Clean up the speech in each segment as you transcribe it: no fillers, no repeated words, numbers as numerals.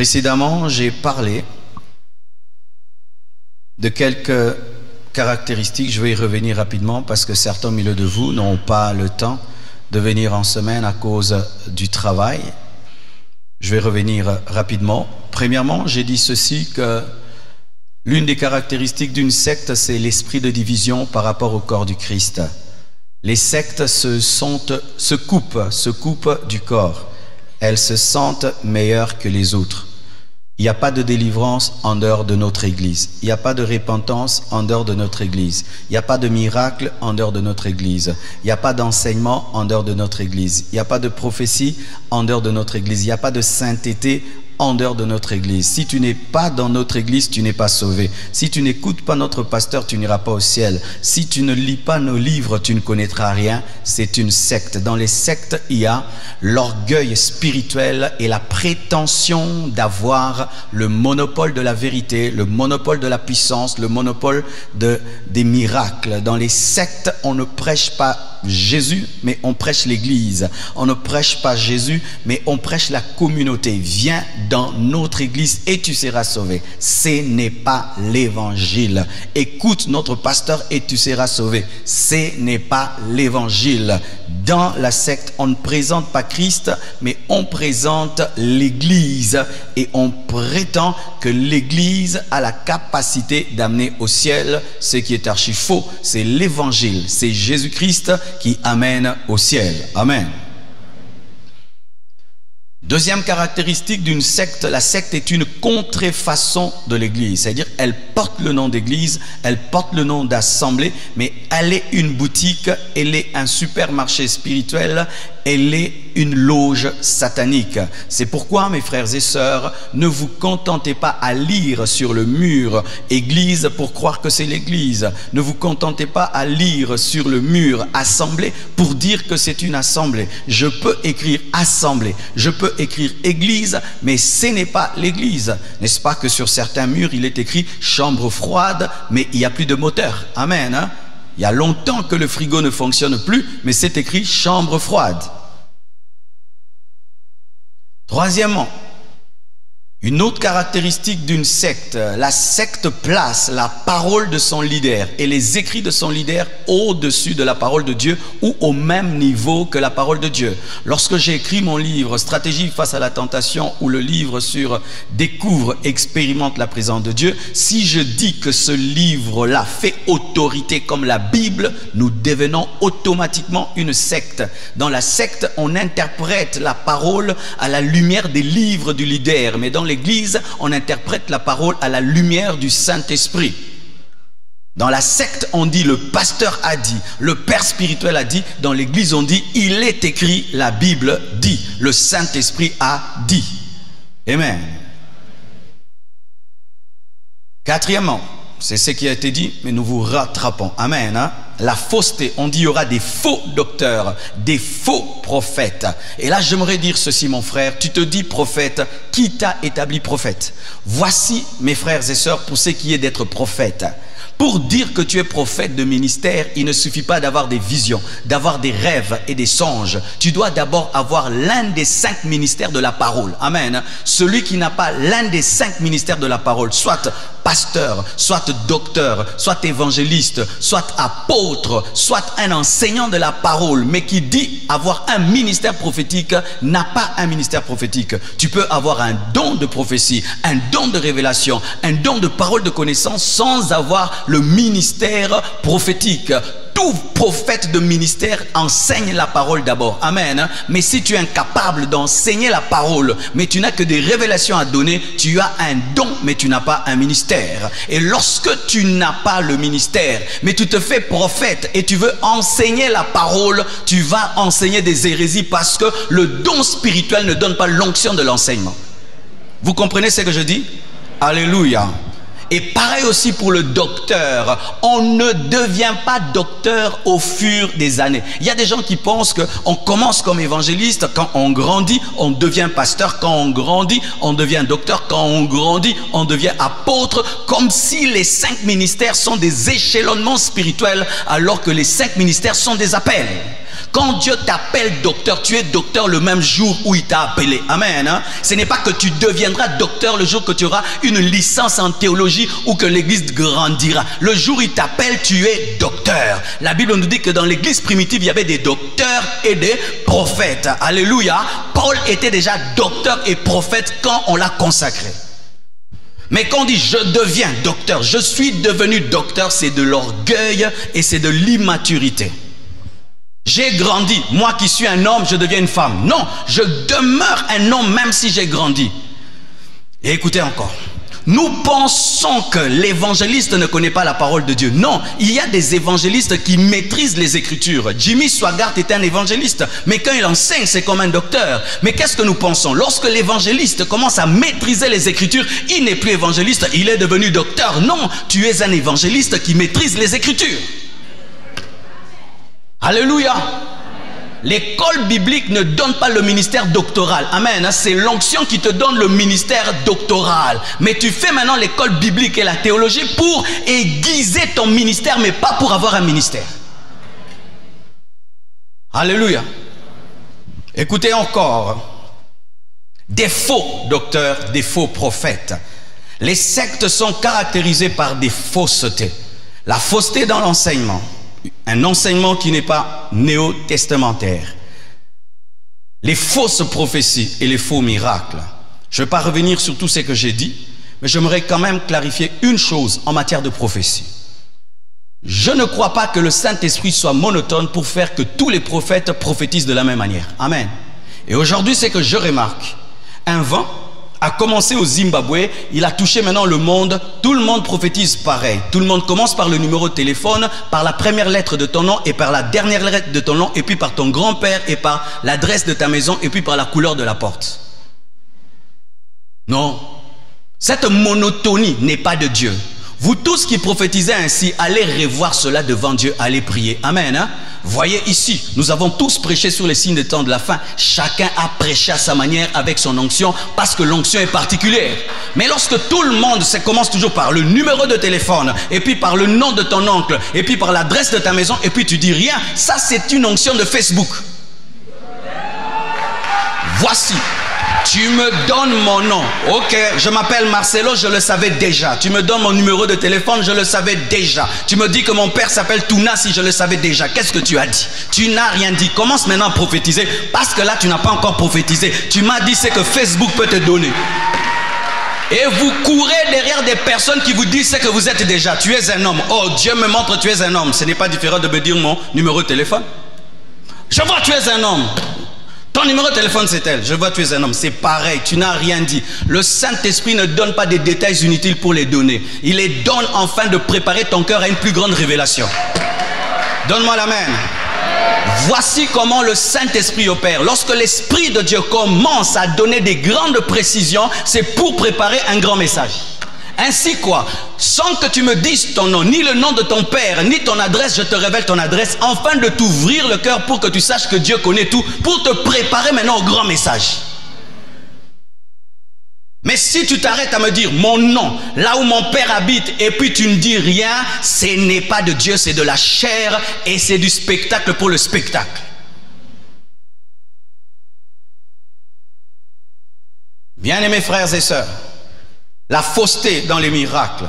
Précédemment, j'ai parlé de quelques caractéristiques. Je vais y revenir rapidement parce que certains au milieu de vous n'ont pas le temps de venir en semaine à cause du travail. Je vais revenir rapidement. Premièrement, j'ai dit ceci, que l'une des caractéristiques d'une secte, c'est l'esprit de division par rapport au corps du Christ. Les sectes se coupent du corps. Elles se sentent meilleures que les autres. Il n'y a pas de délivrance en dehors de notre Église. Il n'y a pas de repentance en dehors de notre Église. Il n'y a pas de miracle en dehors de notre Église. Il n'y a pas d'enseignement en dehors de notre Église. Il n'y a pas de prophétie en dehors de notre Église. Il n'y a pas de sainteté en dehors de notre Église. Si tu n'es pas dans notre Église, tu n'es pas sauvé. Si tu n'écoutes pas notre pasteur, tu n'iras pas au ciel. Si tu ne lis pas nos livres, tu ne connaîtras rien. C'est une secte. Dans les sectes, il y a l'orgueil spirituel et la prétention d'avoir le monopole de la vérité, le monopole de la puissance, le monopole des miracles. Dans les sectes, on ne prêche pas Jésus, mais on prêche l'Église. On ne prêche pas Jésus, mais on prêche la communauté. Viens dans notre Église et tu seras sauvé. Ce n'est pas l'Évangile. Écoute notre pasteur et tu seras sauvé. Ce n'est pas l'Évangile. Dans la secte, on ne présente pas Christ, mais on présente l'Église. Et on prétend que l'Église a la capacité d'amener au ciel. Ce qui est archi faux, c'est l'Évangile. C'est Jésus-Christ qui amène au ciel. Amen. Deuxième caractéristique d'une secte, la secte est une contrefaçon de l'Église. C'est-à-dire, elle porte le nom d'Église, elle porte le nom d'assemblée, mais elle est une boutique, elle est un supermarché spirituel, elle est une loge satanique. C'est pourquoi, mes frères et sœurs, ne vous contentez pas à lire sur le mur « Église » pour croire que c'est l'Église. Ne vous contentez pas à lire sur le mur « Assemblée » pour dire que c'est une assemblée. Je peux écrire « Assemblée », je peux écrire « Église », mais ce n'est pas l'Église. N'est-ce pas que sur certains murs, il est écrit « Chambre froide », mais il n'y a plus de moteur. Amen, hein? Il y a longtemps que le frigo ne fonctionne plus, mais c'est écrit chambre froide. Troisièmement, une autre caractéristique d'une secte, la secte place la parole de son leader et les écrits de son leader au-dessus de la parole de Dieu ou au même niveau que la parole de Dieu. Lorsque j'ai écrit mon livre Stratégie face à la tentation ou le livre sur Découvre, expérimente la présence de Dieu, si je dis que ce livre-là fait autorité comme la Bible, nous devenons automatiquement une secte. Dans la secte, on interprète la parole à la lumière des livres du leader, mais dans l'Église, on interprète la parole à la lumière du Saint-Esprit. Dans la secte, on dit le pasteur a dit, le père spirituel a dit. Dans l'Église, on dit il est écrit, la Bible dit, le Saint-Esprit a dit. Amen. Quatrièmement, c'est ce qui a été dit, mais nous vous rattrapons. Amen, hein? La fausseté, on dit il y aura des faux docteurs, des faux prophètes. Et là, j'aimerais dire ceci, mon frère. Tu te dis prophète, qui t'a établi prophète? Voici, mes frères et sœurs, pour ce qui est d'être prophète. Pour dire que tu es prophète de ministère, il ne suffit pas d'avoir des visions, d'avoir des rêves et des songes. Tu dois d'abord avoir l'un des 5 ministères de la parole. Amen. Celui qui n'a pas l'un des 5 ministères de la parole, soit pasteur, soit docteur, soit évangéliste, soit apôtre, soit un enseignant de la parole, mais qui dit avoir un ministère prophétique, n'a pas un ministère prophétique. Tu peux avoir un don de prophétie, un don de révélation, un don de parole de connaissance sans avoir le ministère prophétique. Tout prophète de ministère enseigne la parole d'abord. Amen. Mais si tu es incapable d'enseigner la parole, mais tu n'as que des révélations à donner, tu as un don, mais tu n'as pas un ministère. Et lorsque tu n'as pas le ministère, mais tu te fais prophète et tu veux enseigner la parole, tu vas enseigner des hérésies parce que le don spirituel ne donne pas l'onction de l'enseignement. Vous comprenez ce que je dis? Alléluia. Et pareil aussi pour le docteur. On ne devient pas docteur au fur des années. Il y a des gens qui pensent qu'on commence comme évangéliste. Quand on grandit, on devient pasteur. Quand on grandit, on devient docteur. Quand on grandit, on devient apôtre. Comme si les 5 ministères sont des échelonnements spirituels, alors que les 5 ministères sont des appels. Quand Dieu t'appelle docteur, tu es docteur le même jour où il t'a appelé. Amen. Hein? Ce n'est pas que tu deviendras docteur le jour que tu auras une licence en théologie ou que l'église grandira. Le jour où il t'appelle, tu es docteur. La Bible nous dit que dans l'église primitive, il y avait des docteurs et des prophètes. Alléluia. Paul était déjà docteur et prophète quand on l'a consacré. Mais quand on dit je deviens docteur, je suis devenu docteur, c'est de l'orgueil et c'est de l'immaturité. J'ai grandi, moi qui suis un homme, je deviens une femme. Non, je demeure un homme même si j'ai grandi. Et écoutez encore, nous pensons que l'évangéliste ne connaît pas la parole de Dieu. Non, il y a des évangélistes qui maîtrisent les Écritures. Jimmy Swaggart était un évangéliste, mais quand il enseigne, c'est comme un docteur. Mais qu'est-ce que nous pensons? Lorsque l'évangéliste commence à maîtriser les Écritures, il n'est plus évangéliste, il est devenu docteur. Non, tu es un évangéliste qui maîtrise les Écritures. Alléluia. L'école biblique ne donne pas le ministère doctoral. Amen. C'est l'onction qui te donne le ministère doctoral. Mais tu fais maintenant l'école biblique et la théologie pour aiguiser ton ministère, mais pas pour avoir un ministère. Alléluia. Écoutez encore. Des faux docteurs, des faux prophètes. Les sectes sont caractérisées par des faussetés. La fausseté dans l'enseignement. Un enseignement qui n'est pas néo-testamentaire. Les fausses prophéties et les faux miracles. Je ne vais pas revenir sur tout ce que j'ai dit, mais j'aimerais quand même clarifier une chose en matière de prophétie. Je ne crois pas que le Saint-Esprit soit monotone pour faire que tous les prophètes prophétisent de la même manière. Amen. Et aujourd'hui, c'est que je remarque, un vent a commencé au Zimbabwe, il a touché maintenant le monde, tout le monde prophétise pareil. Tout le monde commence par le numéro de téléphone, par la première lettre de ton nom et par la dernière lettre de ton nom et puis par ton grand-père et par l'adresse de ta maison et puis par la couleur de la porte. Non, cette monotonie n'est pas de Dieu. Vous tous qui prophétisez ainsi, allez revoir cela devant Dieu, allez prier. Amen. Hein? Voyez ici, nous avons tous prêché sur les signes des temps de la fin. Chacun a prêché à sa manière avec son onction parce que l'onction est particulière. Mais lorsque tout le monde commence toujours par le numéro de téléphone et puis par le nom de ton oncle et puis par l'adresse de ta maison et puis tu dis rien, ça c'est une onction de Facebook. Voici. Tu me donnes mon nom. Ok, je m'appelle Marcelo, je le savais déjà. Tu me donnes mon numéro de téléphone, je le savais déjà. Tu me dis que mon père s'appelle Tounasi, je le savais déjà. Qu'est-ce que tu as dit? Tu n'as rien dit. Commence maintenant à prophétiser parce que là, tu n'as pas encore prophétisé. Tu m'as dit ce que Facebook peut te donner. Et vous courez derrière des personnes qui vous disent ce que vous êtes déjà. Tu es un homme. Oh, Dieu me montre que tu es un homme. Ce n'est pas différent de me dire mon numéro de téléphone. Je vois que tu es un homme. Ton numéro de téléphone c'est elle, je vois que tu es un homme, c'est pareil, tu n'as rien dit. Le Saint-Esprit ne donne pas des détails inutiles pour les donner. Il les donne afin de préparer ton cœur à une plus grande révélation. Donne-moi l'amen. Voici comment le Saint-Esprit opère. Lorsque l'Esprit de Dieu commence à donner des grandes précisions, c'est pour préparer un grand message. Ainsi quoi, sans que tu me dises ton nom, ni le nom de ton père, ni ton adresse, je te révèle ton adresse, afin de t'ouvrir le cœur pour que tu saches que Dieu connaît tout, pour te préparer maintenant au grand message. Mais si tu t'arrêtes à me dire mon nom, là où mon père habite, et puis tu ne dis rien, ce n'est pas de Dieu, c'est de la chair, et c'est du spectacle pour le spectacle. Bien-aimés frères et sœurs, la fausseté dans les miracles,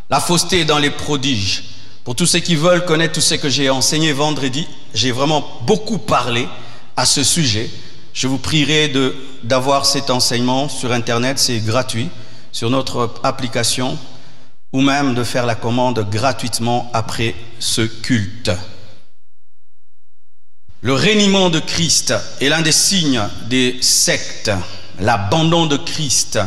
la fausseté dans les prodiges. Pour tous ceux qui veulent connaître tout ce que j'ai enseigné vendredi, j'ai vraiment beaucoup parlé à ce sujet. Je vous prierai d'avoir cet enseignement sur Internet, c'est gratuit, sur notre application, ou même de faire la commande gratuitement après ce culte. Le reniement de Christ est l'un des signes des sectes, l'abandon de Christ.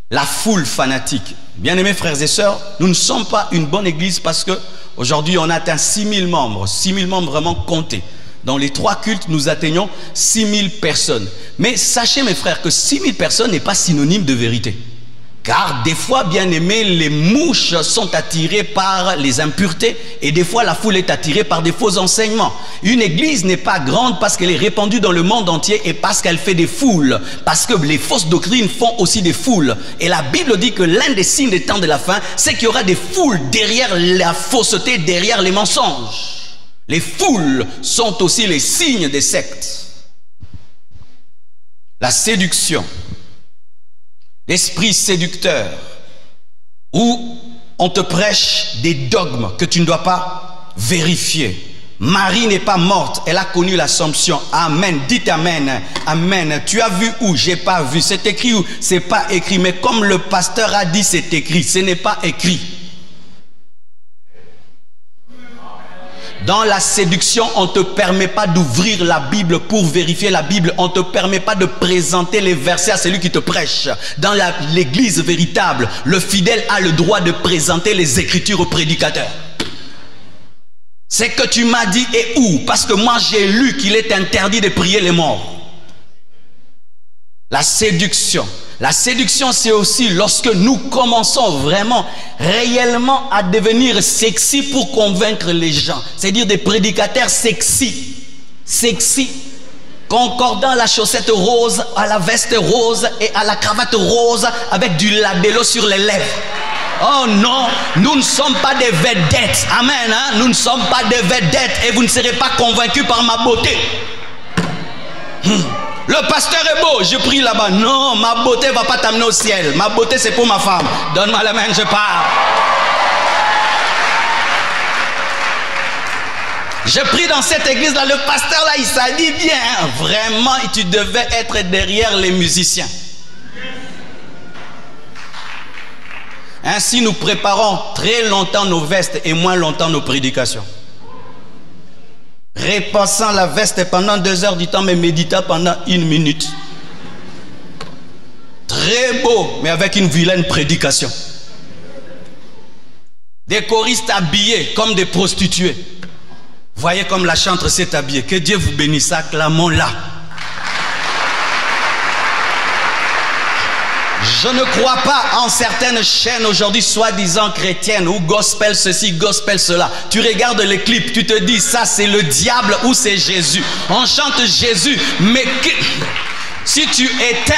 La foule fanatique. Bien-aimés frères et sœurs, nous ne sommes pas une bonne église parce qu'aujourd'hui on atteint 6000 membres. 6000 membres vraiment comptés. Dans les 3 cultes, nous atteignons 6000 personnes. Mais sachez mes frères que 6000 personnes n'est pas synonyme de vérité. Car des fois, bien aimés, les mouches sont attirées par les impuretés et des fois la foule est attirée par des faux enseignements. Une église n'est pas grande parce qu'elle est répandue dans le monde entier et parce qu'elle fait des foules. Parce que les fausses doctrines font aussi des foules. Et la Bible dit que l'un des signes des temps de la fin, c'est qu'il y aura des foules derrière la fausseté, derrière les mensonges. Les foules sont aussi les signes des sectes. La séduction, l'esprit séducteur, où on te prêche des dogmes que tu ne dois pas vérifier. Marie n'est pas morte, elle a connu l'Assomption. Amen, dites amen, amen. Tu as vu où? J'ai pas vu. C'est écrit où? C'est pas écrit. Mais comme le pasteur a dit, c'est écrit. Ce n'est pas écrit. Dans la séduction, on ne te permet pas d'ouvrir la Bible pour vérifier la Bible. On ne te permet pas de présenter les versets à celui qui te prêche. Dans l'église véritable, le fidèle a le droit de présenter les Écritures au prédicateur. C'est que tu m'as dit et où? Parce que moi j'ai lu qu'il est interdit de prier les morts. La séduction. La séduction, c'est aussi lorsque nous commençons vraiment, réellement à devenir sexy pour convaincre les gens. C'est-à-dire des prédicateurs sexy. Sexy. Concordant la chaussette rose, à la veste rose et à la cravate rose avec du labello sur les lèvres. Oh non, nous ne sommes pas des vedettes. Amen, hein? Nous ne sommes pas des vedettes et vous ne serez pas convaincus par ma beauté. Le pasteur est beau, je prie là-bas. Non, ma beauté ne va pas t'amener au ciel. Ma beauté, c'est pour ma femme. Donne-moi la main, je pars. Je prie dans cette église-là. Le pasteur, là, il s'habille bien. Vraiment, tu devais être derrière les musiciens. Ainsi, nous préparons très longtemps nos vestes et moins longtemps nos prédications. Repassant la veste pendant 2 heures du temps, mais méditant pendant 1 minute. Très beau, mais avec une vilaine prédication. Des choristes habillés comme des prostituées. Voyez comme la chantre s'est habillée. Que Dieu vous bénisse, acclamons-la. Je ne crois pas en certaines chaînes aujourd'hui soi-disant chrétiennes ou gospel ceci, gospel cela. Tu regardes les clips, tu te dis ça c'est le diable ou c'est Jésus. On chante Jésus, mais si tu éteins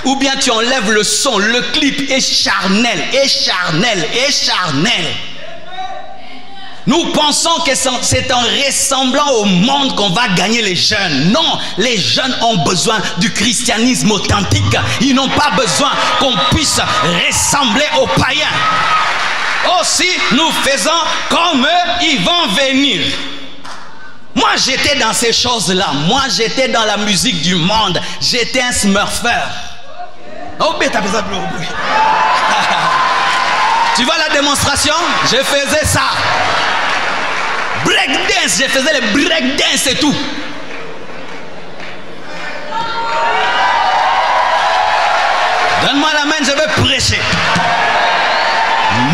ou bien tu enlèves le son, le clip est charnel, est charnel, est charnel. Nous pensons que c'est en ressemblant au monde qu'on va gagner les jeunes. Non, les jeunes ont besoin du christianisme authentique. Ils n'ont pas besoin qu'on puisse ressembler aux païens. Aussi, nous faisons comme eux, ils vont venir. Moi, j'étais dans ces choses-là. Moi, j'étais dans la musique du monde. J'étais un smurfeur. Oh, mais t'as besoin de l'eau. Tu vois la démonstration? Je faisais ça. Breakdance, je faisais les breakdance et tout. Donne-moi la main, je vais prêcher.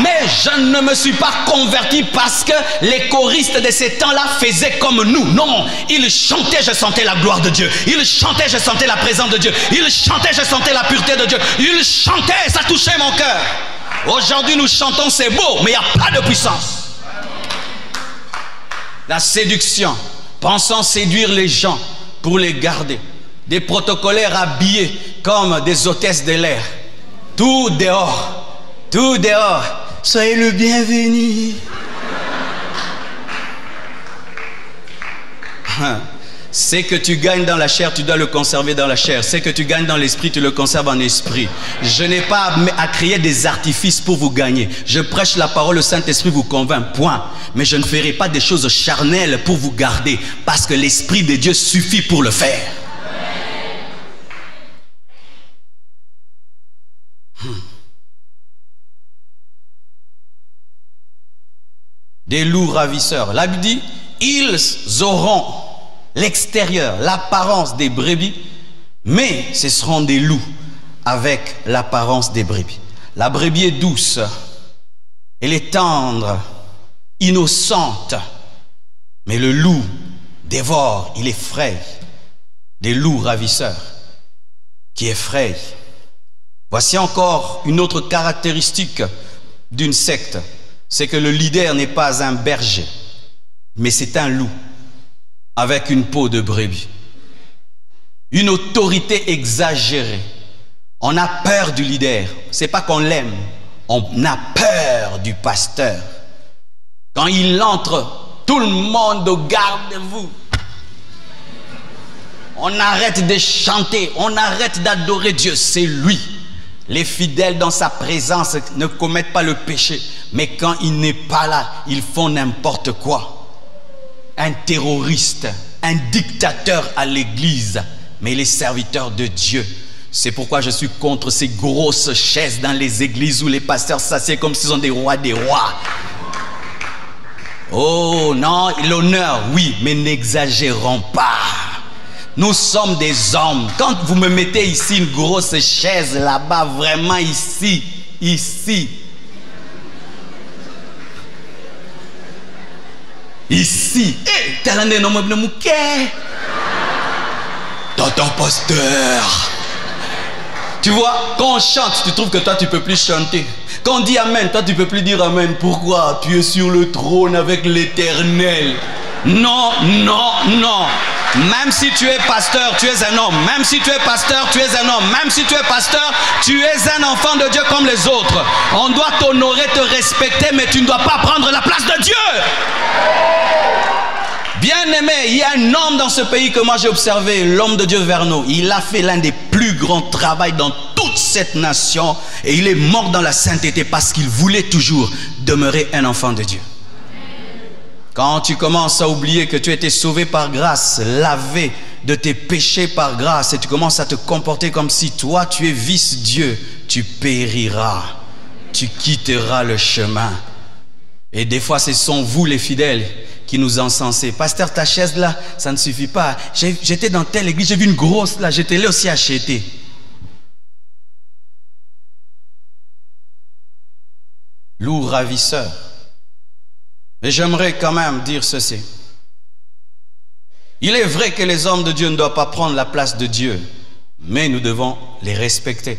Mais je ne me suis pas converti parce que les choristes de ces temps-là faisaient comme nous. Non, ils chantaient, je sentais la gloire de Dieu. Ils chantaient, je sentais la présence de Dieu. Ils chantaient, je sentais la pureté de Dieu. Ils chantaient, ça touchait mon cœur. Aujourd'hui, nous chantons, c'est beau, mais il n'y a pas de puissance. La séduction, pensant séduire les gens pour les garder. Des protocolaires habillés comme des hôtesses de l'air. Tout dehors, tout dehors. Soyez le bienvenu. Ce que tu gagnes dans la chair, tu dois le conserver dans la chair. Ce que tu gagnes dans l'esprit, tu le conserves en esprit. Je n'ai pas à créer des artifices pour vous gagner. Je prêche la parole, le Saint-Esprit vous convainc, point. Mais je ne ferai pas des choses charnelles pour vous garder, parce que l'Esprit de Dieu suffit pour le faire. Des loups ravisseurs. La Bible dit, ils auront l'extérieur, l'apparence des brebis, mais ce seront des loups avec l'apparence des brebis. La brebis est douce, elle est tendre, innocente, mais le loup dévore, il effraie. Des loups ravisseurs qui effrayent. Voici encore une autre caractéristique d'une secte, c'est que le leader n'est pas un berger, mais c'est un loup avec une peau de brebis. Une autorité exagérée. On a peur du leader. C'est pas qu'on l'aime. On a peur du pasteur. Quand il entre Tout le monde au garde de vous. On arrête de chanter, on arrête d'adorer Dieu, c'est lui. Les fidèles dans sa présence ne commettent pas le péché, mais quand il n'est pas là, ils font n'importe quoi. Un terroriste, un dictateur à l'église, mais les serviteurs de Dieu. C'est pourquoi je suis contre ces grosses chaises dans les églises où les pasteurs s'assiedent comme s'ils sont des rois des rois. Oh non, l'honneur, oui, mais n'exagérons pas. Nous sommes des hommes. Quand vous me mettez ici une grosse chaise là-bas, vraiment ici, ici. Ici. Tonton pasteur. Tu vois, quand on chante, tu trouves que toi tu peux plus chanter. Quand on dit amen, toi tu peux plus dire amen. Pourquoi? Tu es sur le trône avec l'Éternel. Non, non, non. Même si tu es pasteur, tu es un homme. Même si tu es pasteur, tu es un homme. Même si tu es pasteur, tu es un enfant de Dieu comme les autres. On doit t'honorer, te respecter, mais tu ne dois pas prendre la place de Dieu. Bien-aimé, il y a un homme dans ce pays que moi j'ai observé, l'homme de Dieu Verneau. Il a fait l'un des plus grands travaux dans toute cette nation et il est mort dans la sainteté parce qu'il voulait toujours demeurer un enfant de Dieu. Quand tu commences à oublier que tu as été sauvé par grâce, lavé de tes péchés par grâce et tu commences à te comporter comme si toi tu es vice-Dieu, tu périras, tu quitteras le chemin. Et des fois ce sont vous les fidèles qui nous encensez. Pasteur, ta chaise là, ça ne suffit pas. J'étais dans telle église, j'ai vu une grosse là, j'étais là aussi acheté. Lourd ravisseur. Mais j'aimerais quand même dire ceci. Il est vrai que les hommes de Dieu ne doivent pas prendre la place de Dieu, mais nous devons les respecter.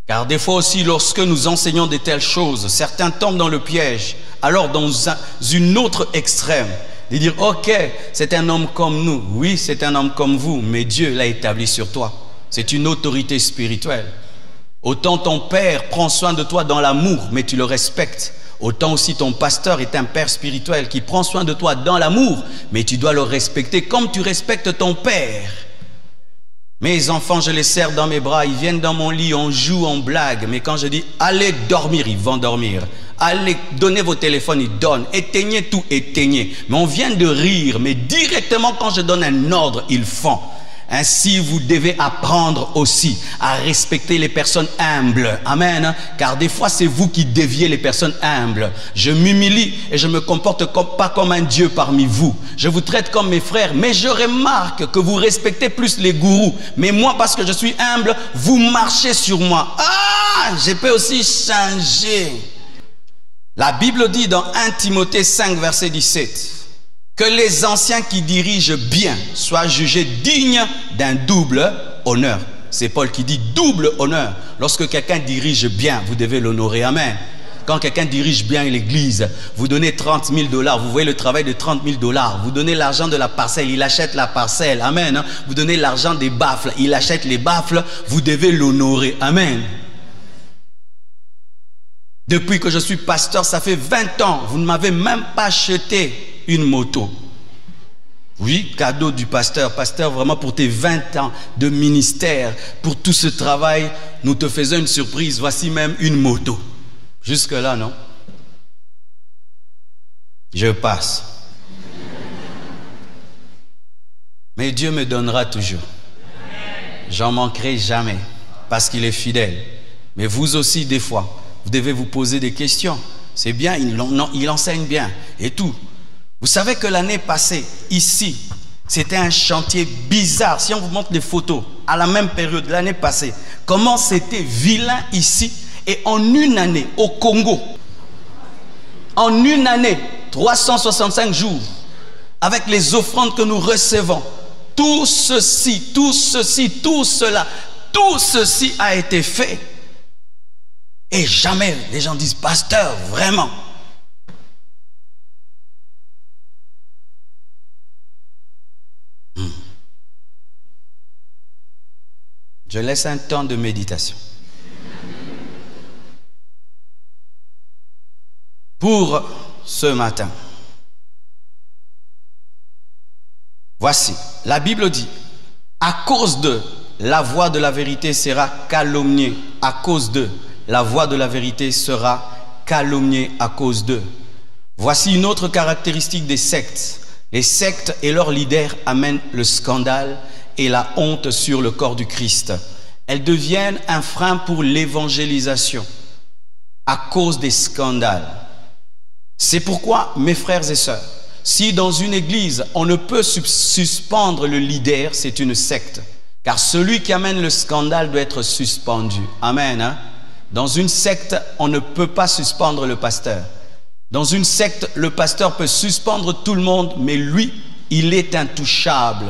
Car des fois aussi, lorsque nous enseignons de telles choses, certains tombent dans le piège. Alors dans une autre extrême, de dire, ok, c'est un homme comme nous. Oui, c'est un homme comme vous, mais Dieu l'a établi sur toi. C'est une autorité spirituelle. Autant ton père prend soin de toi dans l'amour, mais tu le respectes. Autant aussi ton pasteur est un père spirituel qui prend soin de toi dans l'amour, mais tu dois le respecter comme tu respectes ton père. Mes enfants, je les serre dans mes bras, ils viennent dans mon lit, on joue, on blague. Mais quand je dis allez dormir, ils vont dormir. Allez, donnez vos téléphones, ils donnent. Éteignez tout, éteignez. Mais on vient de rire, mais directement quand je donne un ordre, ils font. Ainsi, vous devez apprendre aussi à respecter les personnes humbles. Amen. Car des fois, c'est vous qui déviez les personnes humbles. Je m'humilie et je me comporte pas comme un Dieu parmi vous. Je vous traite comme mes frères, mais je remarque que vous respectez plus les gourous. Mais moi, parce que je suis humble, vous marchez sur moi. Ah, je peux aussi changer. La Bible dit dans 1 Timothée 5, verset 17... que les anciens qui dirigent bien soient jugés dignes d'un double honneur. C'est Paul qui dit double honneur. Lorsque quelqu'un dirige bien, vous devez l'honorer. Amen. Quand quelqu'un dirige bien l'église, vous donnez 30 000 $, vous voyez le travail de 30 000 $, vous donnez l'argent de la parcelle, il achète la parcelle. Amen. Vous donnez l'argent des baffles, il achète les baffles, vous devez l'honorer. Amen. Depuis que je suis pasteur, ça fait 20 ans, vous ne m'avez même pas acheté une moto. Oui, cadeau du pasteur. Pasteur, vraiment pour tes 20 ans de ministère, pour tout ce travail, nous te faisons une surprise. Voici même une moto. Jusque là, non? Je passe. Mais Dieu me donnera toujours. J'en manquerai jamais parce qu'il est fidèle. Mais vous aussi, des fois, vous devez vous poser des questions. C'est bien, il enseigne bien et tout. Vous savez que l'année passée, ici, c'était un chantier bizarre. Si on vous montre des photos, à la même période, l'année passée, comment c'était vilain ici. Et en une année, au Congo, en une année, 365 jours, avec les offrandes que nous recevons, tout ceci, tout ceci, tout cela, tout ceci a été fait. Et jamais les gens disent, pasteur, vraiment. Je laisse un temps de méditation. Pour ce matin, Voici, la Bible dit, à cause de la voix de la vérité sera calomniée, à cause de la voix de la vérité sera calomniée à cause d'eux. Voici une autre caractéristique des sectes. Les sectes et leurs leaders amènent le scandale et la honte sur le corps du Christ. Elles deviennent un frein pour l'évangélisation à cause des scandales. C'est pourquoi, mes frères et sœurs, si dans une église on ne peut suspendre le leader, c'est une secte. Car celui qui amène le scandale doit être suspendu. Amen. Hein? Dans une secte, on ne peut pas suspendre le pasteur. Dans une secte, le pasteur peut suspendre tout le monde, mais lui, il est intouchable.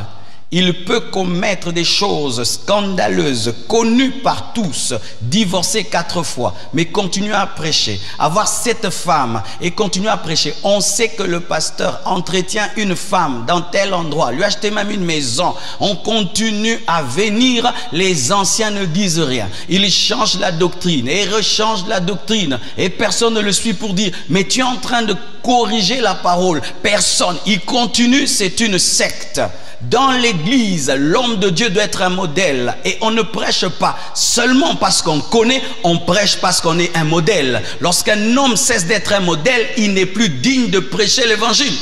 Il peut commettre des choses scandaleuses, connues par tous, divorcer 4 fois, mais continuer à prêcher, avoir 7 femmes et continuer à prêcher. On sait que le pasteur entretient une femme dans tel endroit, lui acheter même une maison. On continue à venir, les anciens ne disent rien. Ils changent la doctrine et rechangent la doctrine et personne ne le suit pour dire, mais tu es en train de corriger la parole. Personne, il continue, c'est une secte. Dans l'église, l'homme de Dieu doit être un modèle et on ne prêche pas seulement parce qu'on connaît, on prêche parce qu'on est un modèle. Lorsqu'un homme cesse d'être un modèle, il n'est plus digne de prêcher l'évangile.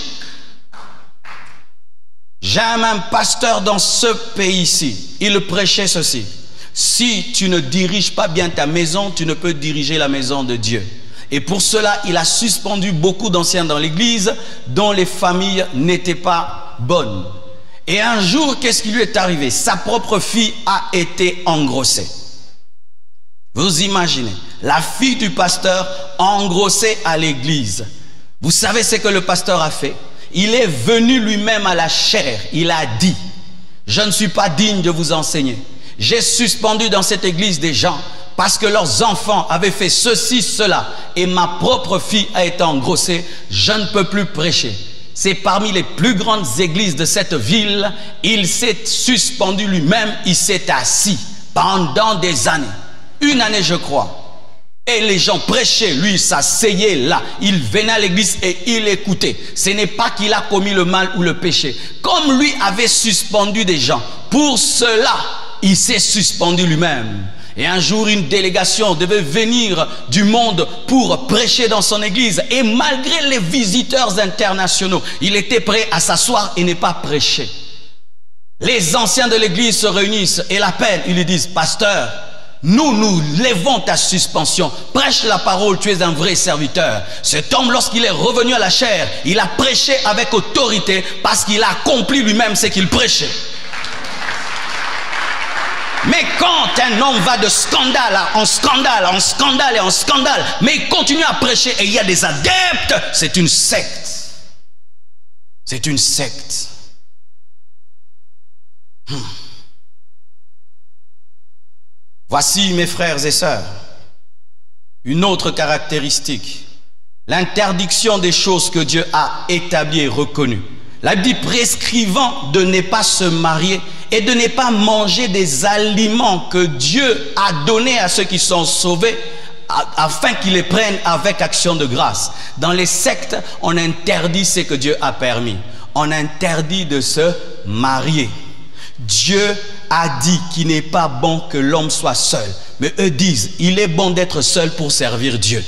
J'aime un pasteur dans ce pays-ci, il prêchait ceci: si tu ne diriges pas bien ta maison, tu ne peux diriger la maison de Dieu. Et pour cela, il a suspendu beaucoup d'anciens dans l'église dont les familles n'étaient pas bonnes. Et un jour, qu'est-ce qui lui est arrivé? Sa propre fille a été engrossée. Vous imaginez, la fille du pasteur engrossée à l'église. Vous savez ce que le pasteur a fait? Il est venu lui-même à la chair. Il a dit, je ne suis pas digne de vous enseigner. J'ai suspendu dans cette église des gens parce que leurs enfants avaient fait ceci, cela. Et ma propre fille a été engrossée. Je ne peux plus prêcher. C'est parmi les plus grandes églises de cette ville. Il s'est suspendu lui-même, il s'est assis pendant des années. 1 année je crois. Et les gens prêchaient, lui s'asseyait là. Il venait à l'église et il écoutait. Ce n'est pas qu'il a commis le mal ou le péché. Comme lui avait suspendu des gens, pour cela, il s'est suspendu lui-même. Et un jour, une délégation devait venir du monde pour prêcher dans son église. Et malgré les visiteurs internationaux, il était prêt à s'asseoir et ne pas prêcher. Les anciens de l'église se réunissent et l'appellent. Ils lui disent, pasteur, nous levons ta suspension. Prêche la parole, tu es un vrai serviteur. Cet homme, lorsqu'il est revenu à la chair, il a prêché avec autorité parce qu'il a accompli lui-même ce qu'il prêchait. Mais quand un homme va de scandale en scandale, en scandale et en scandale, mais il continue à prêcher et il y a des adeptes, c'est une secte. C'est une secte. Voici, mes frères et sœurs, une autre caractéristique. L'interdiction des choses que Dieu a établies et reconnues. La Bible dit prescrivant de ne pas se marier et de ne pas manger des aliments que Dieu a donnés à ceux qui sont sauvés afin qu'ils les prennent avec action de grâce. Dans les sectes, on interdit ce que Dieu a permis. On interdit de se marier. Dieu a dit qu'il n'est pas bon que l'homme soit seul. Mais eux disent, il est bon d'être seul pour servir Dieu.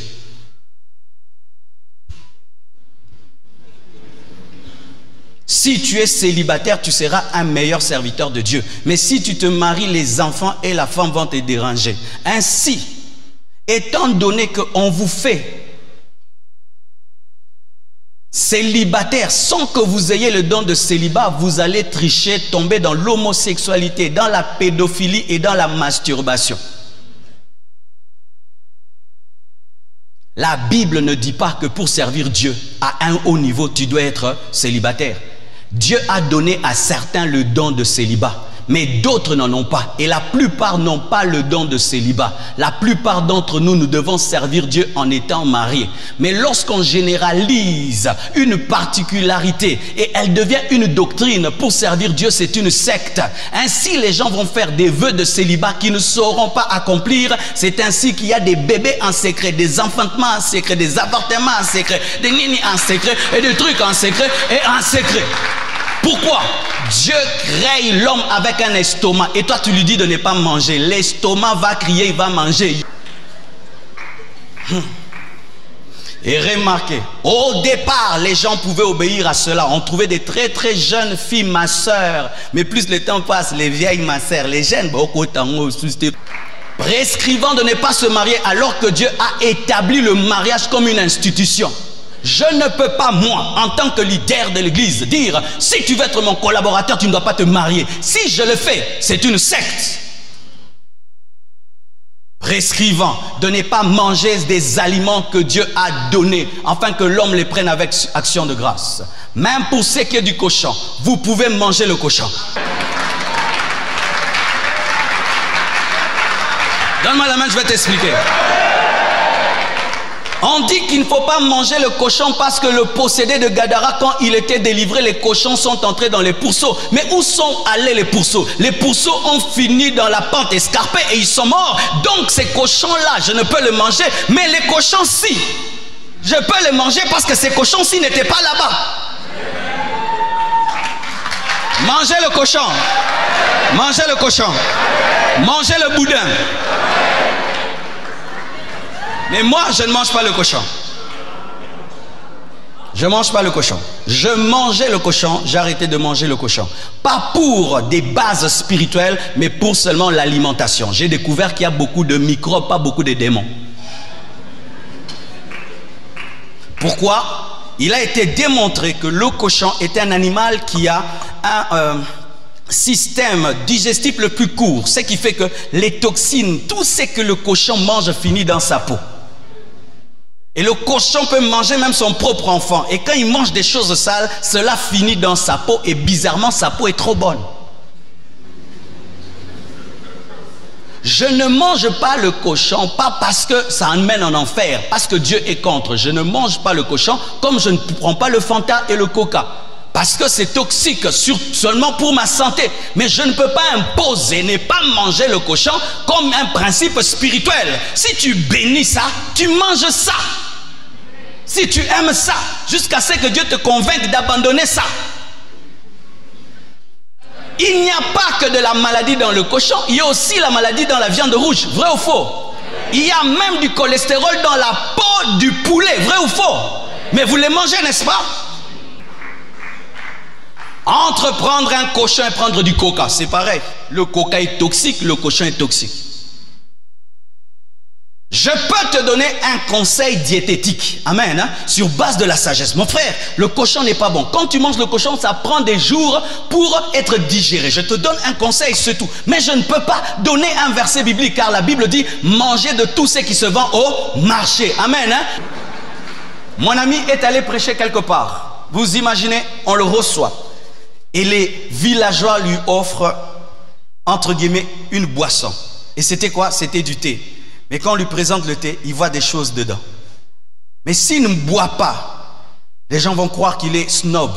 Si tu es célibataire, tu seras un meilleur serviteur de Dieu. Mais si tu te maries, les enfants et la femme vont te déranger. Ainsi, étant donné qu'on vous fait célibataire sans que vous ayez le don de célibat, vous allez tricher, tomber dans l'homosexualité, dans la pédophilie et dans la masturbation. La Bible ne dit pas que pour servir Dieu à un haut niveau, tu dois être célibataire. Dieu a donné à certains le don de célibat, mais d'autres n'en ont pas. Et la plupart n'ont pas le don de célibat. La plupart d'entre nous, nous devons servir Dieu en étant mariés. Mais lorsqu'on généralise une particularité et elle devient une doctrine pour servir Dieu, c'est une secte. Ainsi, les gens vont faire des vœux de célibat qui ne sauront pas accomplir. C'est ainsi qu'il y a des bébés en secret, des enfantements en secret, des avortements en secret, des nini en secret et des trucs en secret et en secret. Pourquoi? Dieu crée l'homme avec un estomac et toi tu lui dis de ne pas manger. L'estomac va crier, il va manger. Et remarquez, au départ, les gens pouvaient obéir à cela. On trouvait des très très jeunes filles, ma soeur. Mais plus le temps passe, les vieilles, ma soeur, les jeunes, prescrivant de ne pas se marier alors que Dieu a établi le mariage comme une institution. Je ne peux pas, moi, en tant que leader de l'église, dire si tu veux être mon collaborateur, tu ne dois pas te marier. Si je le fais, c'est une secte. Prescrivant de ne pas manger des aliments que Dieu a donnés, afin que l'homme les prenne avec action de grâce. Même pour ce qui est du cochon, vous pouvez manger le cochon. Donne-moi la main, je vais t'expliquer. On dit qu'il ne faut pas manger le cochon parce que le possédé de Gadara, quand il était délivré, les cochons sont entrés dans les pourceaux. Mais où sont allés les pourceaux? Les pourceaux ont fini dans la pente escarpée et ils sont morts. Donc ces cochons-là, je ne peux les manger. Mais les cochons-ci, je peux les manger parce que ces cochons-ci n'étaient pas là-bas. Mangez le cochon. Mangez le cochon. Mangez le boudin. Mais moi, je ne mange pas le cochon. Je ne mange pas le cochon. Je mangeais le cochon, j'ai arrêté de manger le cochon. Pas pour des bases spirituelles, mais pour seulement l'alimentation. J'ai découvert qu'il y a beaucoup de microbes, pas beaucoup de démons. Pourquoi? Il a été démontré que le cochon est un animal qui a un système digestif le plus court. Ce qui fait que les toxines, tout ce que le cochon mange finit dans sa peau. Et le cochon peut manger même son propre enfant. Et quand il mange des choses sales, cela finit dans sa peau. Et bizarrement, sa peau est trop bonne. Je ne mange pas le cochon, pas parce que ça emmène en enfer, parce que Dieu est contre. Je ne mange pas le cochon, comme je ne prends pas le Fanta et le Coca. Parce que c'est toxique, seulement pour ma santé. Mais je ne peux pas imposer, ne pas manger le cochon comme un principe spirituel. Si tu bénis ça, tu manges ça. Si tu aimes ça, jusqu'à ce que Dieu te convainque d'abandonner ça. Il n'y a pas que de la maladie dans le cochon, il y a aussi la maladie dans la viande rouge. Vrai ou faux? Il y a même du cholestérol dans la peau du poulet. Vrai ou faux? Mais vous les mangez, n'est-ce pas? Entre prendre un cochon et prendre du coca, c'est pareil. Le coca est toxique, le cochon est toxique. Je peux te donner un conseil diététique, amen, hein, sur base de la sagesse. Mon frère, le cochon n'est pas bon. Quand tu manges le cochon, ça prend des jours pour être digéré. Je te donne un conseil, c'est tout. Mais je ne peux pas donner un verset biblique, car la Bible dit, mangez de tout ce qui se vend au marché. Amen. Hein. Mon ami est allé prêcher quelque part. Vous imaginez, on le reçoit. Et les villageois lui offrent, entre guillemets, une boisson. Et c'était quoi? C'était du thé. Mais quand on lui présente le thé, il voit des choses dedans. Mais s'il ne boit pas, les gens vont croire qu'il est snob.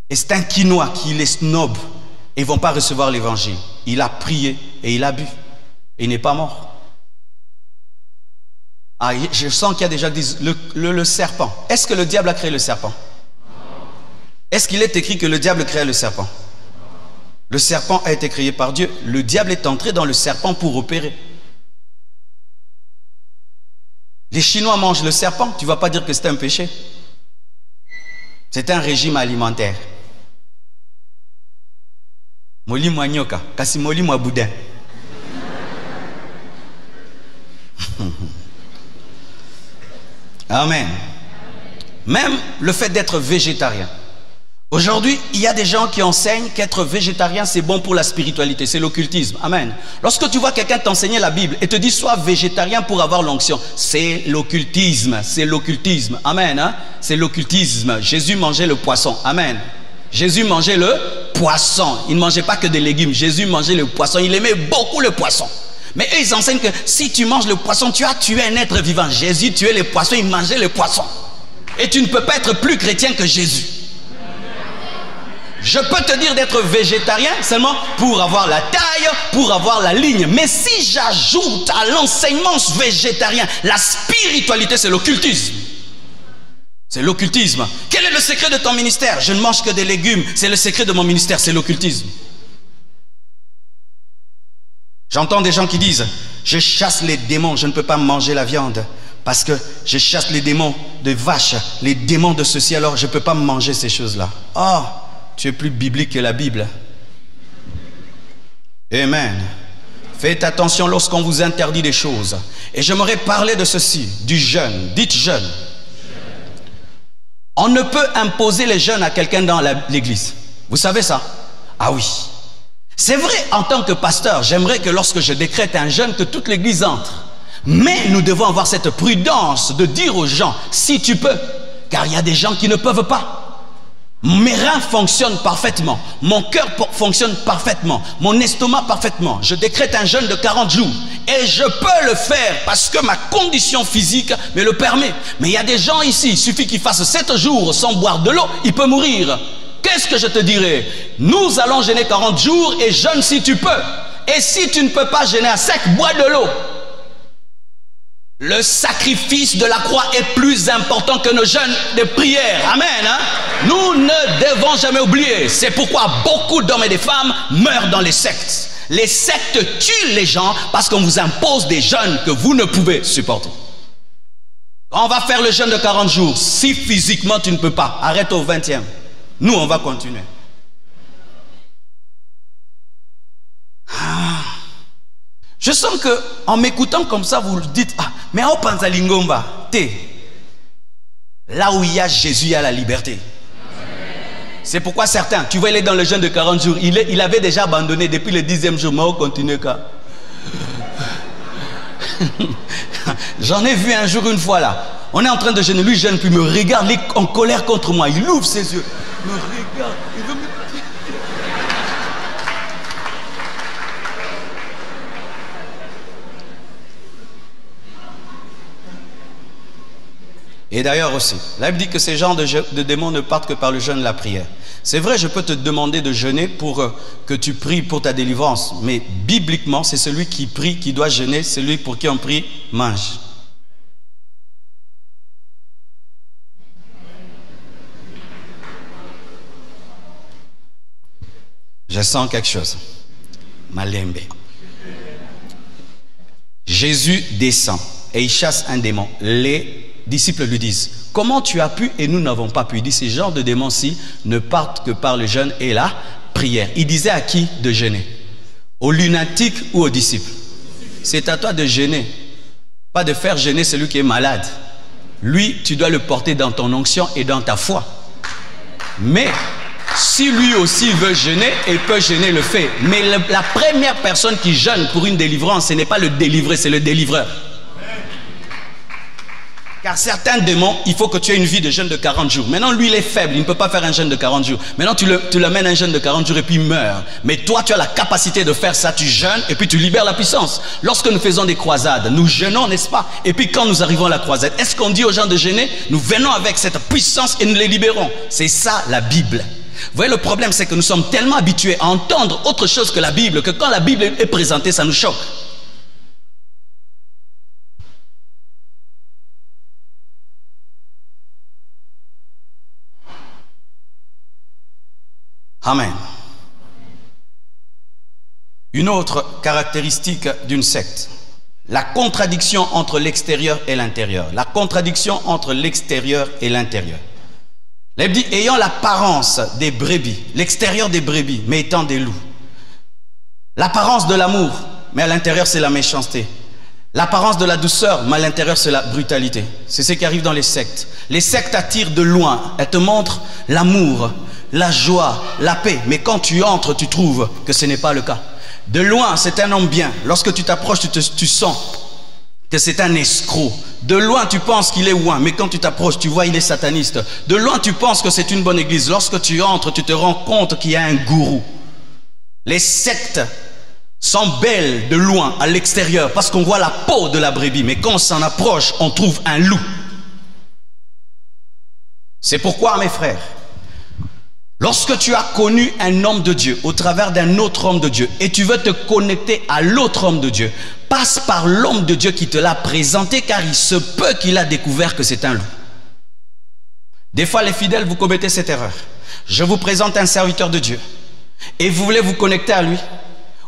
Et c'est un quinoa qu'il est snob. Et ils ne vont pas recevoir l'évangile. Il a prié et il a bu. Et il n'est pas mort. Ah, je sens qu'il y a des gens qui disent le serpent. Est-ce que le diable a créé le serpent? Est-ce qu'il est écrit que le diable crée le serpent? Le serpent a été créé par Dieu. Le diable est entré dans le serpent pour opérer. Les Chinois mangent le serpent. Tu ne vas pas dire que c'est un péché. C'est un régime alimentaire. Moli moi nyoka, kasi moli moi boudin. Amen. Même le fait d'être végétarien. Aujourd'hui, il y a des gens qui enseignent qu'être végétarien, c'est bon pour la spiritualité. C'est l'occultisme. Amen. Lorsque tu vois quelqu'un t'enseigner la Bible et te dit sois végétarien pour avoir l'onction, c'est l'occultisme. C'est l'occultisme. Amen. Hein? C'est l'occultisme. Jésus mangeait le poisson. Amen. Jésus mangeait le poisson. Il ne mangeait pas que des légumes. Jésus mangeait le poisson. Il aimait beaucoup le poisson. Mais eux, ils enseignent que si tu manges le poisson, tu as tué un être vivant. Jésus tuait les poissons, il mangeait le poisson. Et tu ne peux pas être plus chrétien que Jésus. Je peux te dire d'être végétarien seulement pour avoir la taille, pour avoir la ligne. Mais si j'ajoute à l'enseignement végétarien la spiritualité, c'est l'occultisme. C'est l'occultisme. Quel est le secret de ton ministère? Je ne mange que des légumes. C'est le secret de mon ministère, c'est l'occultisme. J'entends des gens qui disent, je chasse les démons, je ne peux pas manger la viande parce que je chasse les démons de vaches, les démons de ceci, alors je ne peux pas manger ces choses-là. Oh, tu es plus biblique que la Bible. Amen. Faites attention lorsqu'on vous interdit des choses. Et j'aimerais parler de ceci, du jeûne. Dites jeûne. On ne peut imposer les jeûnes à quelqu'un dans l'église. Vous savez ça? Ah oui. C'est vrai, en tant que pasteur, j'aimerais que lorsque je décrète un jeûne, que toute l'église entre. Mais nous devons avoir cette prudence de dire aux gens, si tu peux, car il y a des gens qui ne peuvent pas. Mes reins fonctionnent parfaitement, mon cœur fonctionne parfaitement, mon estomac parfaitement. Je décrète un jeûne de 40 jours et je peux le faire parce que ma condition physique me le permet. Mais il y a des gens ici, il suffit qu'ils fassent 7 jours sans boire de l'eau, il peut mourir. Qu'est-ce que je te dirais? Nous allons jeûner 40 jours et jeûne si tu peux. Et si tu ne peux pas jeûner à sec, bois de l'eau. Le sacrifice de la croix est plus important que nos jeûnes de prière. Amen. Hein? Nous ne devons jamais oublier. C'est pourquoi beaucoup d'hommes et de femmes meurent dans les sectes. Les sectes tuent les gens parce qu'on vous impose des jeûnes que vous ne pouvez supporter. On va faire le jeûne de 40 jours. Si physiquement tu ne peux pas, arrête au 20e. Nous, on va continuer. Je sens que en m'écoutant comme ça, vous le dites, ah, mais au Panzalingomba, là où il y a Jésus, il y a la liberté. C'est pourquoi certains, tu vois, il est dans le jeûne de 40 jours, il avait déjà abandonné depuis le 10e jour, mais on continue. J'en ai vu un jour une fois là. On est en train de jeûner, lui jeûne, puis me regarde, il est en colère contre moi, il ouvre ses yeux, me regarde, il veut me... Et d'ailleurs aussi, la Bible dit que ces genres de démons ne partent que par le jeûne et la prière. C'est vrai, je peux te demander de jeûner pour que tu pries pour ta délivrance, mais bibliquement, c'est celui qui prie qui doit jeûner, celui pour qui on prie mange. Je sens quelque chose. Malembe. Jésus descend et il chasse un démon. Les disciples lui disent, comment tu as pu et nous n'avons pas pu? Il dit, ces genres de démons-ci ne partent que par le jeûne et la prière. Il disait à qui de jeûner? Aux lunatiques ou aux disciples? C'est à toi de jeûner, pas de faire jeûner celui qui est malade. Lui, tu dois le porter dans ton onction et dans ta foi. Mais si lui aussi veut jeûner, il peut jeûner, le fait. Mais la première personne qui jeûne pour une délivrance, ce n'est pas le délivré, c'est le délivreur. Car certains démons, il faut que tu aies une vie de jeûne de 40 jours. Maintenant, lui, il est faible, il ne peut pas faire un jeûne de 40 jours. Maintenant, tu l'amènes un jeûne de 40 jours et puis il meurt. Mais toi, tu as la capacité de faire ça, tu jeûnes et puis tu libères la puissance. Lorsque nous faisons des croisades, nous jeûnons, n'est-ce pas? Et puis quand nous arrivons à la croisade, est-ce qu'on dit aux gens de jeûner? Nous venons avec cette puissance et nous les libérons. C'est ça la Bible. Vous voyez, le problème, c'est que nous sommes tellement habitués à entendre autre chose que la Bible, que quand la Bible est présentée, ça nous choque. Amen. Une autre caractéristique d'une secte, la contradiction entre l'extérieur et l'intérieur. La contradiction entre l'extérieur et l'intérieur. La Bible dit, ayant l'apparence des brebis, l'extérieur des brebis, mais étant des loups. L'apparence de l'amour, mais à l'intérieur c'est la méchanceté. L'apparence de la douceur, mais à l'intérieur c'est la brutalité. C'est ce qui arrive dans les sectes. Les sectes attirent de loin, elles te montrent l'amour, la joie, la paix. Mais quand tu entres, tu trouves que ce n'est pas le cas. De loin, c'est un homme bien. Lorsque tu t'approches, tu sens que c'est un escroc. De loin, tu penses qu'il est ouin, mais quand tu t'approches, tu vois, il est sataniste. De loin, tu penses que c'est une bonne église. Lorsque tu entres, tu te rends compte qu'il y a un gourou. Les sectes sont belles de loin, à l'extérieur, parce qu'on voit la peau de la brebis. Mais quand on s'en approche, on trouve un loup. C'est pourquoi, mes frères, lorsque tu as connu un homme de Dieu au travers d'un autre homme de Dieu et tu veux te connecter à l'autre homme de Dieu, passe par l'homme de Dieu qui te l'a présenté, car il se peut qu'il a découvert que c'est un loup. Des fois, les fidèles, vous commettez cette erreur. Je vous présente un serviteur de Dieu et vous voulez vous connecter à lui.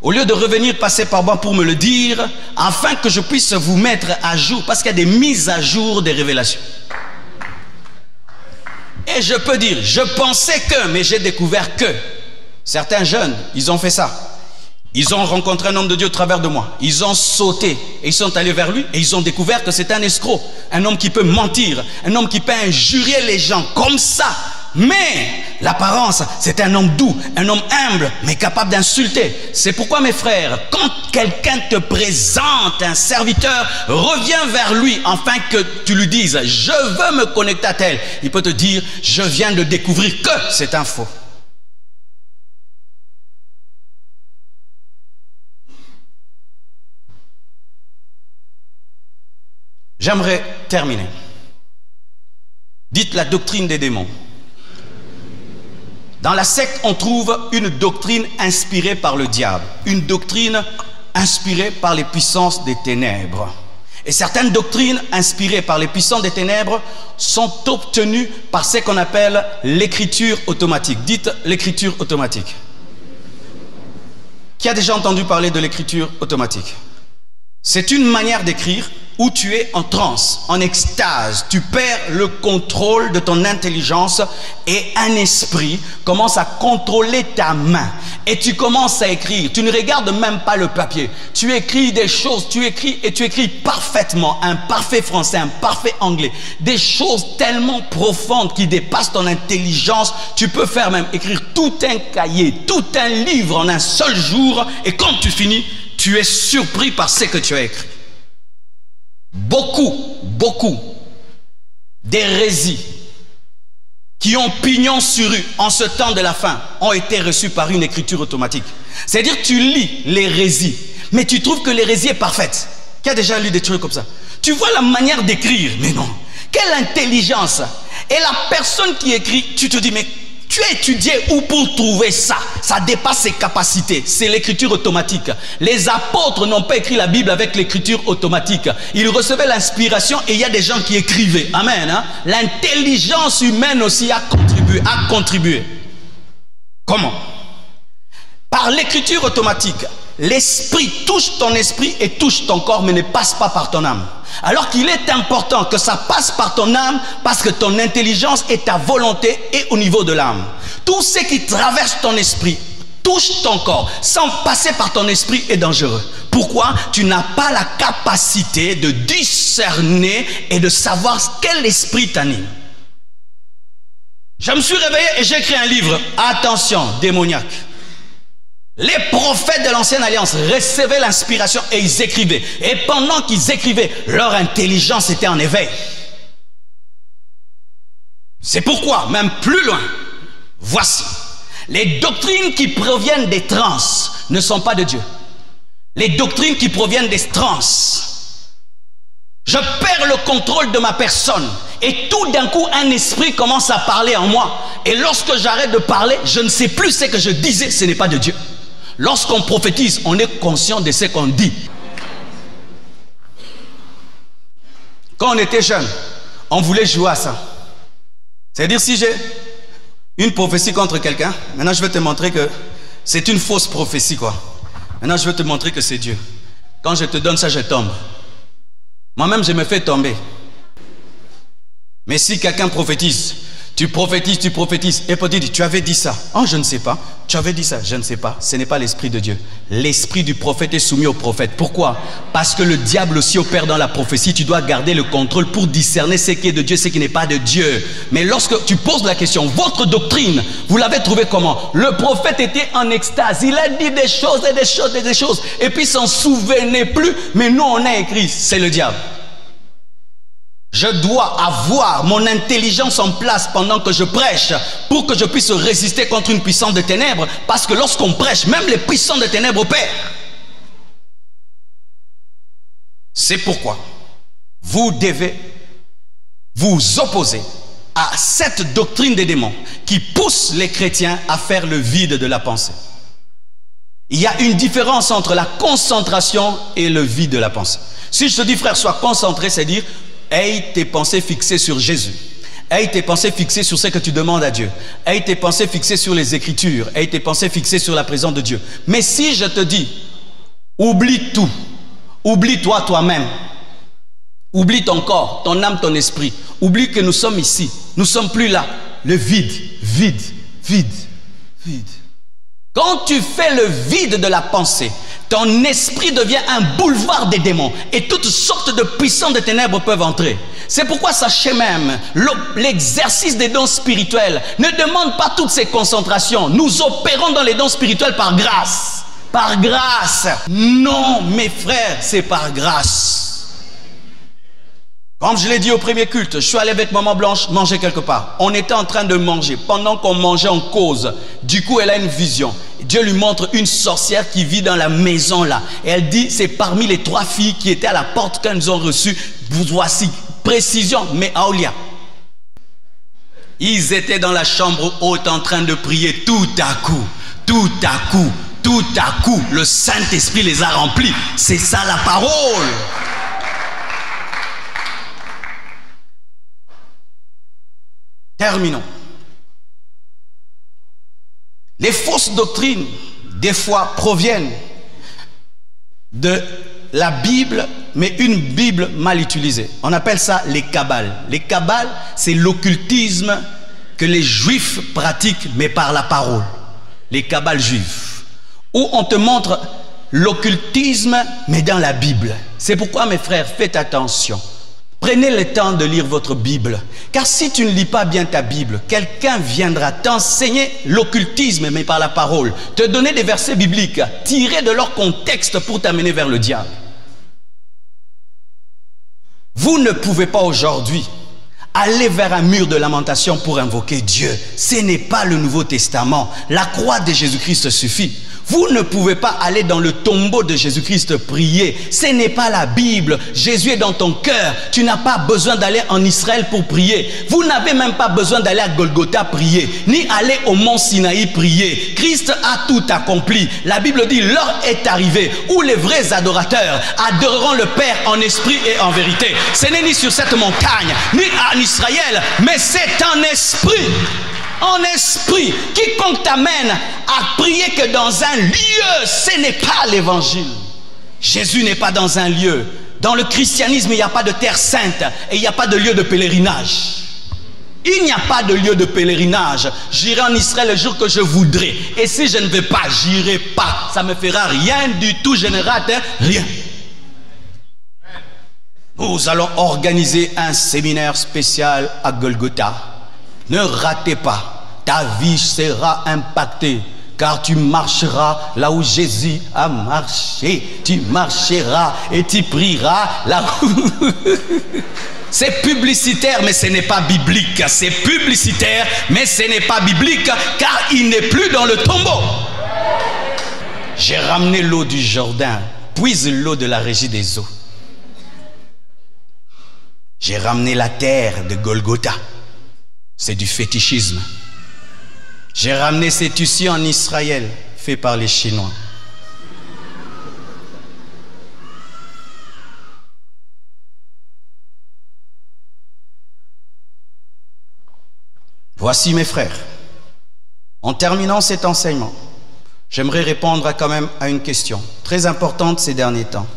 Au lieu de revenir passer par moi pour me le dire, afin que je puisse vous mettre à jour, parce qu'il y a des mises à jour des révélations. Et je peux dire, je pensais que, mais j'ai découvert que. Certains jeunes, ils ont fait ça. Ils ont rencontré un homme de Dieu au travers de moi. Ils ont sauté et ils sont allés vers lui et ils ont découvert que c'est un escroc. Un homme qui peut mentir, un homme qui peut injurier les gens comme ça. Mais l'apparence, c'est un homme doux, un homme humble, mais capable d'insulter. C'est pourquoi, mes frères, quand quelqu'un te présente un serviteur, reviens vers lui afin que tu lui dises « Je veux me connecter à tel ». Il peut te dire « Je viens de découvrir que c'est un faux ». J'aimerais terminer. Dites la doctrine des démons. Dans la secte, on trouve une doctrine inspirée par le diable, une doctrine inspirée par les puissances des ténèbres. Et certaines doctrines inspirées par les puissances des ténèbres sont obtenues par ce qu'on appelle l'écriture automatique. Dites l'écriture automatique. Qui a déjà entendu parler de l'écriture automatique? C'est une manière d'écrire où tu es en transe, en extase, tu perds le contrôle de ton intelligence et un esprit commence à contrôler ta main et tu commences à écrire. Tu ne regardes même pas le papier, tu écris des choses, tu écris et tu écris parfaitement, un parfait français, un parfait anglais, des choses tellement profondes qui dépassent ton intelligence. Tu peux faire même écrire tout un cahier, tout un livre en un seul jour et quand tu finis, tu es surpris par ce que tu as écrit. Beaucoup d'hérésies qui ont pignon sur rue en ce temps de la fin ont été reçues par une écriture automatique. C'est-à-dire tu lis l'hérésie, mais tu trouves que l'hérésie est parfaite. Qui a déjà lu des trucs comme ça? Tu vois la manière d'écrire, mais non. Quelle intelligence! Et la personne qui écrit, tu te dis, mais tu as étudié où pour trouver ça? Ça dépasse ses capacités. C'est l'écriture automatique. Les apôtres n'ont pas écrit la Bible avec l'écriture automatique. Ils recevaient l'inspiration et il y a des gens qui écrivaient. Amen. Hein? L'intelligence humaine aussi a contribué. Comment? Par l'écriture automatique. L'esprit touche ton esprit et touche ton corps, mais ne passe pas par ton âme. Alors qu'il est important que ça passe par ton âme parce que ton intelligence et ta volonté est au niveau de l'âme. Tout ce qui traverse ton esprit, touche ton corps, sans passer par ton esprit est dangereux. Pourquoi? Tu n'as pas la capacité de discerner et de savoir quel esprit t'anime. Je me suis réveillé et j'ai écrit un livre. Attention, démoniaque. Les prophètes de l'ancienne alliance recevaient l'inspiration et ils écrivaient. Et pendant qu'ils écrivaient, leur intelligence était en éveil. C'est pourquoi, même plus loin, voici, les doctrines qui proviennent des trans ne sont pas de Dieu. Les doctrines qui proviennent des trans. Je perds le contrôle de ma personne et tout d'un coup un esprit commence à parler en moi. Et lorsque j'arrête de parler, je ne sais plus ce que je disais, ce n'est pas de Dieu. Lorsqu'on prophétise, on est conscient de ce qu'on dit. Quand on était jeune, on voulait jouer à ça. C'est-à-dire si j'ai une prophétie contre quelqu'un, maintenant je vais te montrer que c'est une fausse prophétie quoi. Maintenant je vais te montrer que c'est Dieu. Quand je te donne ça, je tombe. Moi-même je me fais tomber. Mais si quelqu'un prophétise, tu prophétises, et peut dire, tu avais dit ça. Oh, je ne sais pas. Tu avais dit ça, je ne sais pas. Ce n'est pas l'esprit de Dieu. L'esprit du prophète est soumis au prophète. Pourquoi? Parce que le diable aussi opère dans la prophétie. Tu dois garder le contrôle pour discerner ce qui est de Dieu, ce qui n'est pas de Dieu. Mais lorsque tu poses la question, votre doctrine, vous l'avez trouvée comment? Le prophète était en extase. Il a dit des choses et des choses et des choses. Et puis il s'en souvenait plus. Mais nous, on a écrit, c'est le diable. Je dois avoir mon intelligence en place pendant que je prêche pour que je puisse résister contre une puissance de ténèbres, parce que lorsqu'on prêche, même les puissances de ténèbres opèrent. C'est pourquoi vous devez vous opposer à cette doctrine des démons qui pousse les chrétiens à faire le vide de la pensée. Il y a une différence entre la concentration et le vide de la pensée. Si je te dis frère, sois concentré, c'est dire aie tes pensées fixées sur Jésus. Aie tes pensées fixées sur ce que tu demandes à Dieu. Aie tes pensées fixées sur les Écritures. Aie tes pensées fixées sur la présence de Dieu. Mais si je te dis, oublie tout. Oublie-toi toi-même. Oublie ton corps, ton âme, ton esprit. Oublie que nous sommes ici. Nous ne sommes plus là. Le vide, vide, vide, vide. Quand tu fais le vide de la pensée, ton esprit devient un boulevard des démons et toutes sortes de puissances de ténèbres peuvent entrer. C'est pourquoi sachez même, l'exercice des dons spirituels ne demande pas toutes ces concentrations. Nous opérons dans les dons spirituels par grâce. Par grâce. Non, mes frères, c'est par grâce. Comme je l'ai dit au premier culte, je suis allé avec Maman Blanche manger quelque part. On était en train de manger. Pendant qu'on mangeait, on cause. Du coup, elle a une vision. Dieu lui montre une sorcière qui vit dans la maison là. Et elle dit, c'est parmi les 3 filles qui étaient à la porte quand nous ont reçu. Voici, précision, mais Aoulia. Ils étaient dans la chambre haute en train de prier. Tout à coup, tout à coup, tout à coup, le Saint-Esprit les a remplis. C'est ça la parole. Terminons. Les fausses doctrines, des fois, proviennent de la Bible, mais une Bible mal utilisée. On appelle ça les kabbales. Les kabbales, c'est l'occultisme que les juifs pratiquent, mais par la parole. Les kabbales juifs. Où on te montre l'occultisme, mais dans la Bible. C'est pourquoi, mes frères, faites attention. Prenez le temps de lire votre Bible. Car si tu ne lis pas bien ta Bible, quelqu'un viendra t'enseigner l'occultisme, mais par la parole. Te donner des versets bibliques, tirés de leur contexte pour t'amener vers le diable. Vous ne pouvez pas aujourd'hui aller vers un mur de lamentation pour invoquer Dieu. Ce n'est pas le Nouveau Testament. La croix de Jésus-Christ suffit. Vous ne pouvez pas aller dans le tombeau de Jésus-Christ prier. Ce n'est pas la Bible. Jésus est dans ton cœur. Tu n'as pas besoin d'aller en Israël pour prier. Vous n'avez même pas besoin d'aller à Golgotha prier, ni aller au mont Sinaï prier. Christ a tout accompli. La Bible dit, l'heure est arrivée où les vrais adorateurs adoreront le Père en esprit et en vérité. Ce n'est ni sur cette montagne, ni en Israël, mais c'est en esprit. En esprit, quiconque t'amène à prier que dans un lieu, ce n'est pas l'évangile. Jésus n'est pas dans un lieu. Dans le christianisme, il n'y a pas de terre sainte et il n'y a pas de lieu de pèlerinage. Il n'y a pas de lieu de pèlerinage. J'irai en Israël le jour que je voudrais. Et si je ne vais pas, j'irai pas. Ça ne me fera rien du tout, je ne rate rien. Nous allons organiser un séminaire spécial à Golgotha. Ne ratez pas. Ta vie sera impactée, car tu marcheras là où Jésus a marché. Tu marcheras et tu prieras là où... C'est publicitaire, mais ce n'est pas biblique. C'est publicitaire, mais ce n'est pas biblique, car il n'est plus dans le tombeau. J'ai ramené l'eau du Jourdain, puise l'eau de la régie des eaux. J'ai ramené la terre de Golgotha. C'est du fétichisme. J'ai ramené ces tissus en Israël, fait par les Chinois. Voici mes frères. En terminant cet enseignement, j'aimerais répondre quand même à une question très importante ces derniers temps.